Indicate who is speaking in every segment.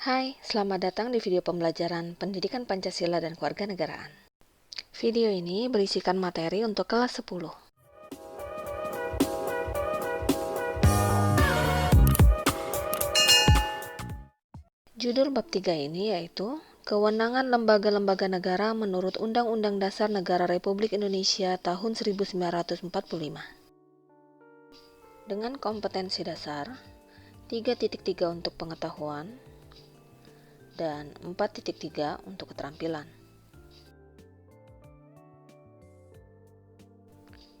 Speaker 1: Hai, selamat datang di video pembelajaran Pendidikan Pancasila dan Kewarganegaraan. Video ini berisikan materi untuk kelas 10. Judul bab 3 ini yaitu Kewenangan Lembaga-Lembaga Negara menurut Undang-Undang Dasar Negara Republik Indonesia tahun 1945. Dengan kompetensi dasar 3.3 untuk pengetahuan dan 4.3 untuk keterampilan.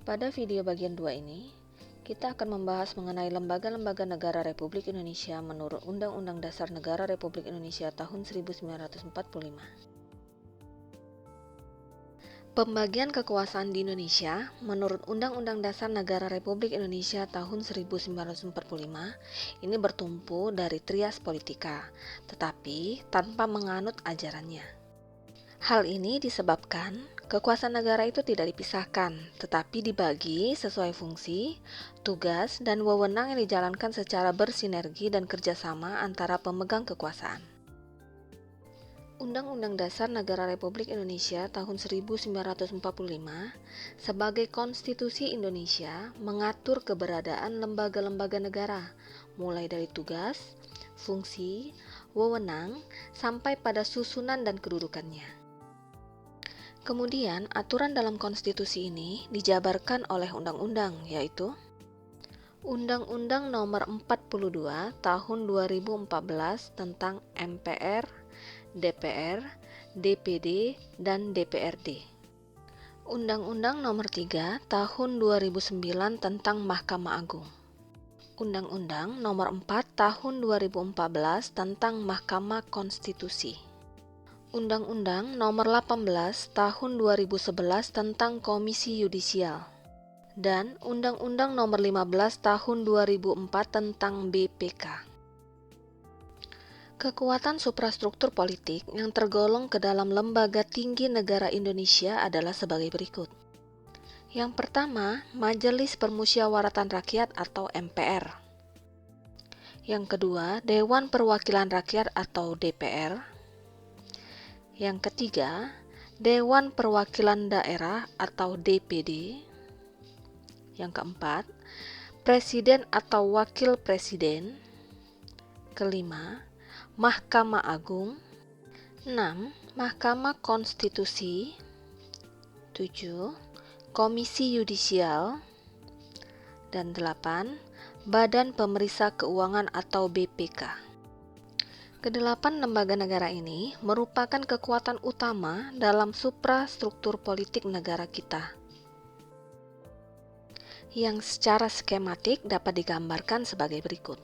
Speaker 1: Pada video bagian 2 ini, kita akan membahas mengenai lembaga-lembaga negara Republik Indonesia menurut Undang-Undang Dasar Negara Republik Indonesia tahun 1945. Pembagian kekuasaan di Indonesia menurut Undang-Undang Dasar Negara Republik Indonesia tahun 1945 ini bertumpu dari trias politika, tetapi tanpa menganut ajarannya. Hal ini disebabkan kekuasaan negara itu tidak dipisahkan, tetapi dibagi sesuai fungsi, tugas, dan wewenang yang dijalankan secara bersinergi dan kerjasama antara pemegang kekuasaan. Undang-Undang Dasar Negara Republik Indonesia tahun 1945 sebagai konstitusi Indonesia mengatur keberadaan lembaga-lembaga negara, mulai dari tugas, fungsi, wewenang, sampai pada susunan dan kedudukannya. Kemudian, aturan dalam konstitusi ini dijabarkan oleh undang-undang, yaitu Undang-Undang Nomor 42 Tahun 2014 tentang MPR, DPR, DPD, dan DPRD. Undang-Undang Nomor 3 Tahun 2009 tentang Mahkamah Agung. Undang-Undang Nomor 4 Tahun 2014 tentang Mahkamah Konstitusi. Undang-Undang Nomor 18 Tahun 2011 tentang Komisi Yudisial. Dan Undang-Undang Nomor 15 Tahun 2004 tentang BPK. Kekuatan suprastruktur politik yang tergolong ke dalam lembaga tinggi negara Indonesia adalah sebagai berikut. Yang pertama, Majelis Permusyawaratan Rakyat atau MPR. Yang kedua, Dewan Perwakilan Rakyat atau DPR. Yang ketiga, Dewan Perwakilan Daerah atau DPD. Yang keempat, Presiden atau Wakil Presiden. Kelima, Mahkamah Agung. 6. Mahkamah Konstitusi. 7. Komisi Yudisial. Dan 8. Badan Pemeriksa Keuangan atau BPK. Kedelapan lembaga negara ini merupakan kekuatan utama dalam suprastruktur politik negara kita, yang secara skematik dapat digambarkan sebagai berikut.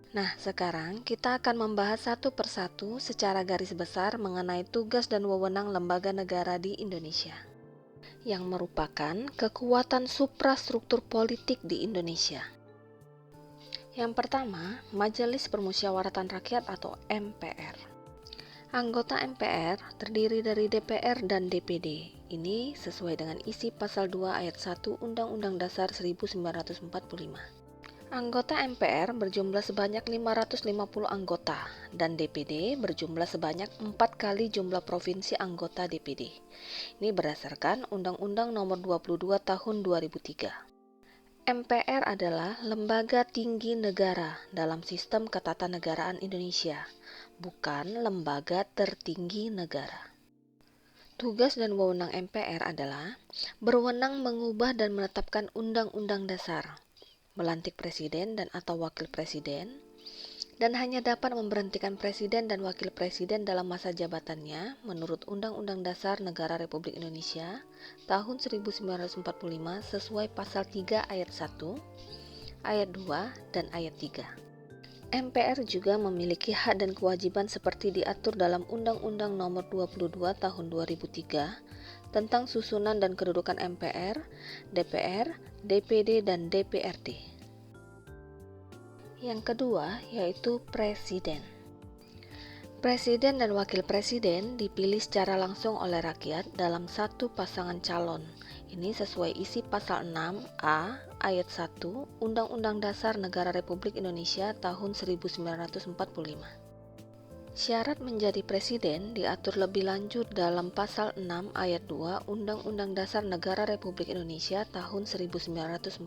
Speaker 1: Nah, sekarang kita akan membahas satu persatu secara garis besar mengenai tugas dan wewenang lembaga negara di Indonesia, yang merupakan kekuatan suprastruktur politik di Indonesia. Yang pertama, Majelis Permusyawaratan Rakyat atau MPR. Anggota MPR terdiri dari DPR dan DPD. Ini sesuai dengan isi pasal 2 ayat 1 Undang-Undang Dasar 1945. Anggota MPR berjumlah sebanyak 550 anggota dan DPD berjumlah sebanyak 4 kali jumlah provinsi anggota DPD. Ini berdasarkan Undang-Undang Nomor 22 Tahun 2003. MPR adalah lembaga tinggi negara dalam sistem ketatanegaraan Indonesia, bukan lembaga tertinggi negara. Tugas dan wewenang MPR adalah berwenang mengubah dan menetapkan undang-undang dasar, melantik presiden dan atau wakil presiden, dan hanya dapat memberhentikan presiden dan wakil presiden dalam masa jabatannya menurut Undang-Undang Dasar Negara Republik Indonesia tahun 1945 sesuai pasal 3 ayat 1, ayat 2, dan ayat 3. MPR juga memiliki hak dan kewajiban seperti diatur dalam Undang-Undang Nomor 22 Tahun 2003 tentang susunan dan kedudukan MPR, DPR, DPD, dan DPRD. Yang kedua yaitu Presiden. Presiden dan Wakil Presiden dipilih secara langsung oleh rakyat dalam satu pasangan calon Ini sesuai isi pasal 6A ayat 1 Undang-Undang Dasar Negara Republik Indonesia tahun 1945. Syarat menjadi presiden diatur lebih lanjut dalam pasal 6 ayat 2 Undang-Undang Dasar Negara Republik Indonesia tahun 1945.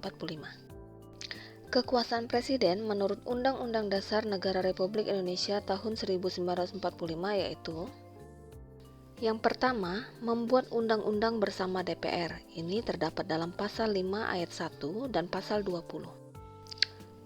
Speaker 1: Kekuasaan presiden menurut Undang-Undang Dasar Negara Republik Indonesia tahun 1945 yaitu: yang pertama, membuat undang-undang bersama DPR. Ini terdapat dalam pasal 5 ayat 1 dan pasal 20.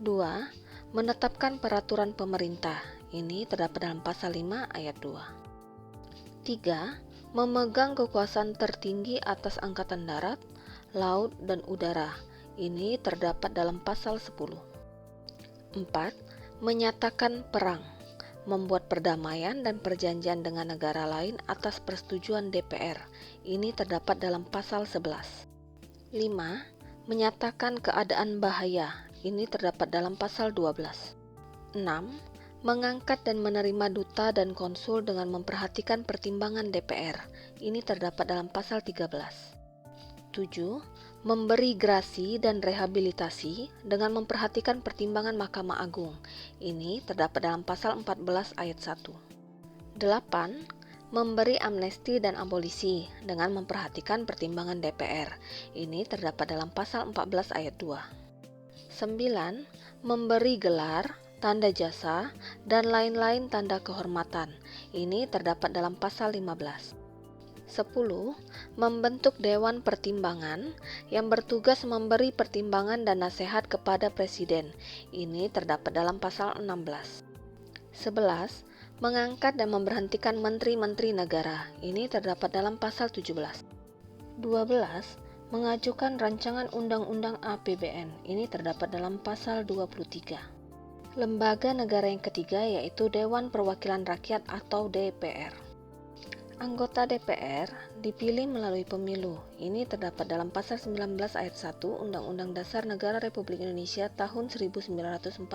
Speaker 1: 2. Menetapkan peraturan pemerintah. Ini terdapat dalam pasal 5 ayat 2. 3. Memegang kekuasaan tertinggi atas angkatan darat, laut, dan udara. Ini terdapat dalam pasal 10. 4. Menyatakan perang, membuat perdamaian dan perjanjian dengan negara lain atas persetujuan DPR. Ini terdapat dalam pasal 11. 5. Menyatakan keadaan bahaya. Ini terdapat dalam pasal 12. 6. Mengangkat dan menerima duta dan konsul dengan memperhatikan pertimbangan DPR. Ini terdapat dalam pasal 13. 7. Memberi grasi dan rehabilitasi dengan memperhatikan pertimbangan Mahkamah Agung. Ini terdapat dalam pasal 14 ayat 1. 8. Memberi amnesti dan abolisi dengan memperhatikan pertimbangan DPR. Ini terdapat dalam pasal 14 ayat 2. 9. Memberi gelar, tanda jasa, dan lain-lain tanda kehormatan. Ini terdapat dalam pasal 15. 10. Membentuk Dewan Pertimbangan yang bertugas memberi pertimbangan dan nasihat kepada Presiden. Ini terdapat dalam pasal 16. 11. Mengangkat dan memberhentikan menteri-menteri negara. Ini terdapat dalam pasal 17. 12. Mengajukan rancangan undang-undang APBN. Ini terdapat dalam pasal 23. Lembaga negara yang ketiga yaitu Dewan Perwakilan Rakyat atau DPR. Anggota DPR dipilih melalui pemilu. Ini terdapat dalam pasal 19 ayat 1 Undang-Undang Dasar Negara Republik Indonesia tahun 1945.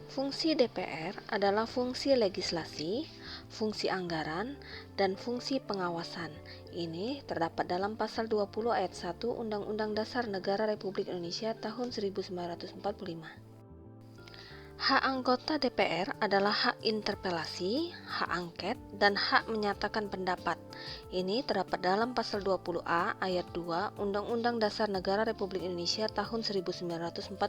Speaker 1: Fungsi DPR adalah fungsi legislasi, fungsi anggaran, dan fungsi pengawasan. Ini terdapat dalam pasal 20 ayat 1 Undang-Undang Dasar Negara Republik Indonesia tahun 1945. Hak anggota DPR adalah hak interpelasi, hak angket, dan hak menyatakan pendapat. Ini terdapat dalam pasal 20A ayat 2 Undang-Undang Dasar Negara Republik Indonesia tahun 1945.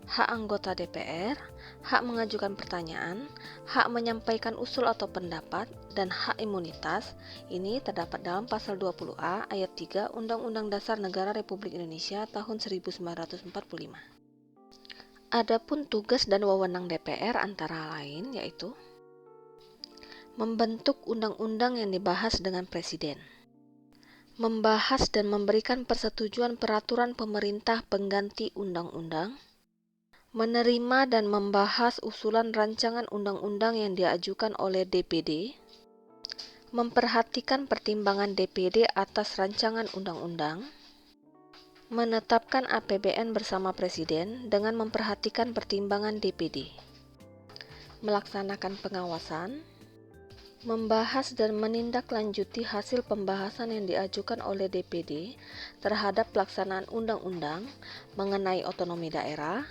Speaker 1: Hak anggota DPR, hak mengajukan pertanyaan, hak menyampaikan usul atau pendapat, dan hak imunitas. Ini terdapat dalam pasal 20A ayat 3 Undang-Undang Dasar Negara Republik Indonesia tahun 1945. Adapun tugas dan wewenang DPR antara lain yaitu: membentuk undang-undang yang dibahas dengan Presiden, membahas dan memberikan persetujuan peraturan pemerintah pengganti undang-undang, menerima dan membahas usulan rancangan undang-undang yang diajukan oleh DPD, memperhatikan pertimbangan DPD atas rancangan undang-undang, menetapkan APBN bersama Presiden dengan memperhatikan pertimbangan DPD, melaksanakan pengawasan, membahas dan menindaklanjuti hasil pembahasan yang diajukan oleh DPD terhadap pelaksanaan undang-undang mengenai otonomi daerah,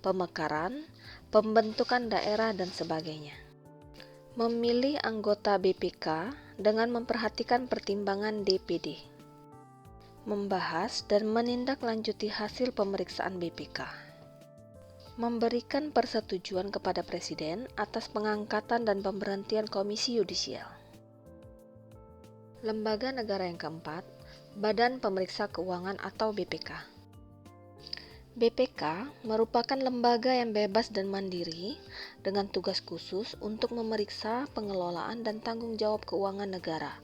Speaker 1: pemekaran, pembentukan daerah, dan sebagainya. Memilih anggota BPK dengan memperhatikan pertimbangan DPD. Membahas dan menindaklanjuti hasil pemeriksaan BPK. Memberikan persetujuan kepada Presiden atas pengangkatan dan pemberhentian Komisi Yudisial. Lembaga negara yang keempat, Badan Pemeriksa Keuangan atau BPK. BPK merupakan lembaga yang bebas dan mandiri dengan tugas khusus untuk memeriksa pengelolaan dan tanggung jawab keuangan negara.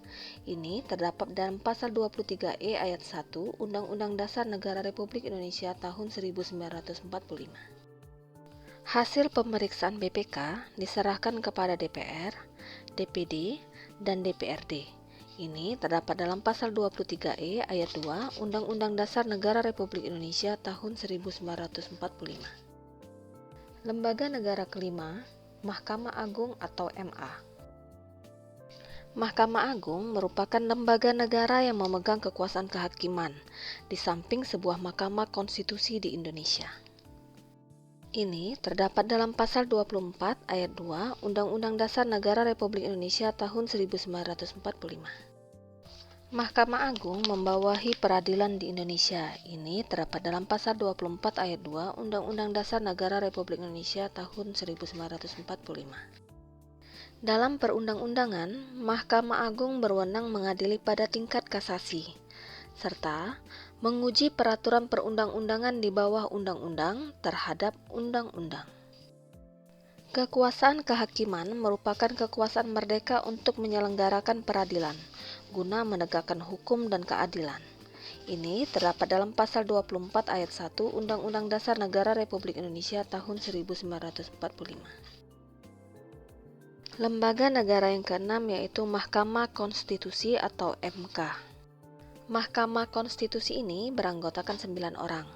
Speaker 1: Ini terdapat dalam pasal 23E ayat 1 Undang-Undang Dasar Negara Republik Indonesia tahun 1945. Hasil pemeriksaan BPK diserahkan kepada DPR, DPD, dan DPRD. Ini terdapat dalam pasal 23E ayat 2 Undang-Undang Dasar Negara Republik Indonesia tahun 1945. Lembaga negara kelima, Mahkamah Agung atau MA. Mahkamah Agung merupakan lembaga negara yang memegang kekuasaan kehakiman, di samping sebuah mahkamah konstitusi di Indonesia. Ini terdapat dalam pasal 24 ayat 2 Undang-Undang Dasar Negara Republik Indonesia tahun 1945. Mahkamah Agung membawahi peradilan di Indonesia. Ini terdapat dalam pasal 24 ayat 2 Undang-Undang Dasar Negara Republik Indonesia tahun 1945. Dalam perundang-undangan, Mahkamah Agung berwenang mengadili pada tingkat kasasi, serta menguji peraturan perundang-undangan di bawah undang-undang terhadap undang-undang. Kekuasaan kehakiman merupakan kekuasaan merdeka untuk menyelenggarakan peradilan, guna menegakkan hukum dan keadilan. Ini terdapat dalam pasal 24 ayat 1 Undang-Undang Dasar Negara Republik Indonesia tahun 1945. Lembaga negara yang keenam yaitu Mahkamah Konstitusi atau MK. Mahkamah Konstitusi ini beranggotakan 9 orang.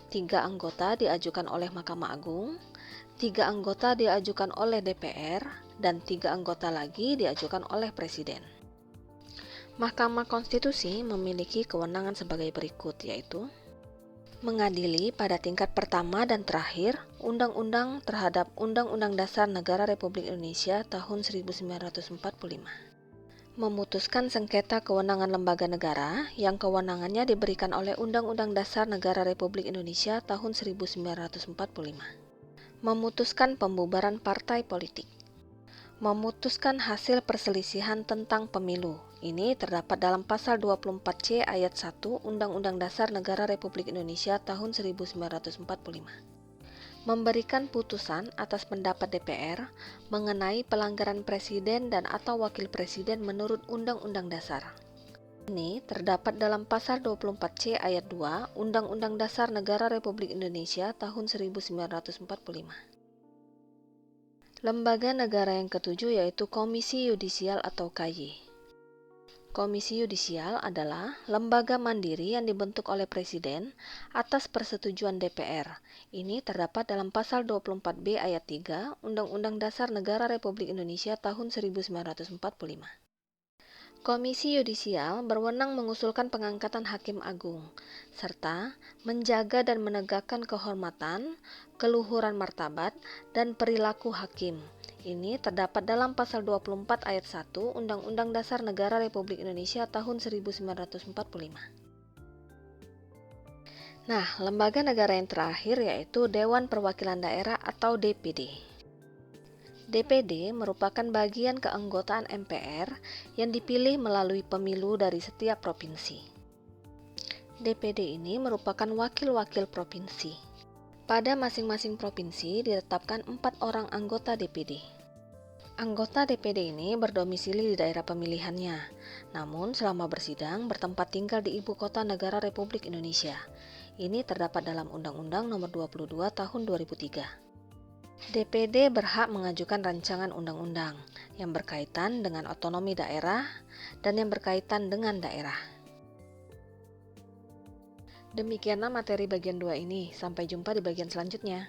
Speaker 1: 3 anggota diajukan oleh Mahkamah Agung, 3 anggota diajukan oleh DPR, dan 3 anggota lagi diajukan oleh Presiden. Mahkamah Konstitusi memiliki kewenangan sebagai berikut, yaitu mengadili pada tingkat pertama dan terakhir undang-undang terhadap Undang-Undang Dasar Negara Republik Indonesia tahun 1945. Memutuskan sengketa kewenangan lembaga negara yang kewenangannya diberikan oleh Undang-Undang Dasar Negara Republik Indonesia tahun 1945. Memutuskan pembubaran partai politik. Memutuskan hasil perselisihan tentang pemilu. Ini terdapat dalam pasal 24C ayat 1 Undang-Undang Dasar Negara Republik Indonesia tahun 1945. Memberikan putusan atas pendapat DPR mengenai pelanggaran presiden dan atau wakil presiden menurut Undang-Undang Dasar. Ini terdapat dalam pasal 24C ayat 2 Undang-Undang Dasar Negara Republik Indonesia tahun 1945. Lembaga negara yang ketujuh yaitu Komisi Yudisial atau KY. Komisi Yudisial adalah lembaga mandiri yang dibentuk oleh Presiden atas persetujuan DPR. Ini terdapat dalam pasal 24B ayat 3 Undang-Undang Dasar Negara Republik Indonesia tahun 1945. Komisi Yudisial berwenang mengusulkan pengangkatan Hakim Agung, serta menjaga dan menegakkan kehormatan, keluhuran martabat, dan perilaku hakim. Ini terdapat dalam pasal 24 ayat 1 Undang-Undang Dasar Negara Republik Indonesia tahun 1945. Nah, lembaga negara yang terakhir yaitu Dewan Perwakilan Daerah atau DPD. DPD merupakan bagian keanggotaan MPR yang dipilih melalui pemilu dari setiap provinsi. DPD ini merupakan wakil-wakil provinsi. Pada masing-masing provinsi ditetapkan 4 orang anggota DPD. Anggota DPD ini berdomisili di daerah pemilihannya, namun selama bersidang bertempat tinggal di Ibu Kota Negara Republik Indonesia. Ini terdapat dalam Undang-Undang Nomor 22 Tahun 2003. DPD berhak mengajukan rancangan undang-undang yang berkaitan dengan otonomi daerah dan yang berkaitan dengan daerah. Demikianlah materi bagian 2 ini. Sampai jumpa di bagian selanjutnya.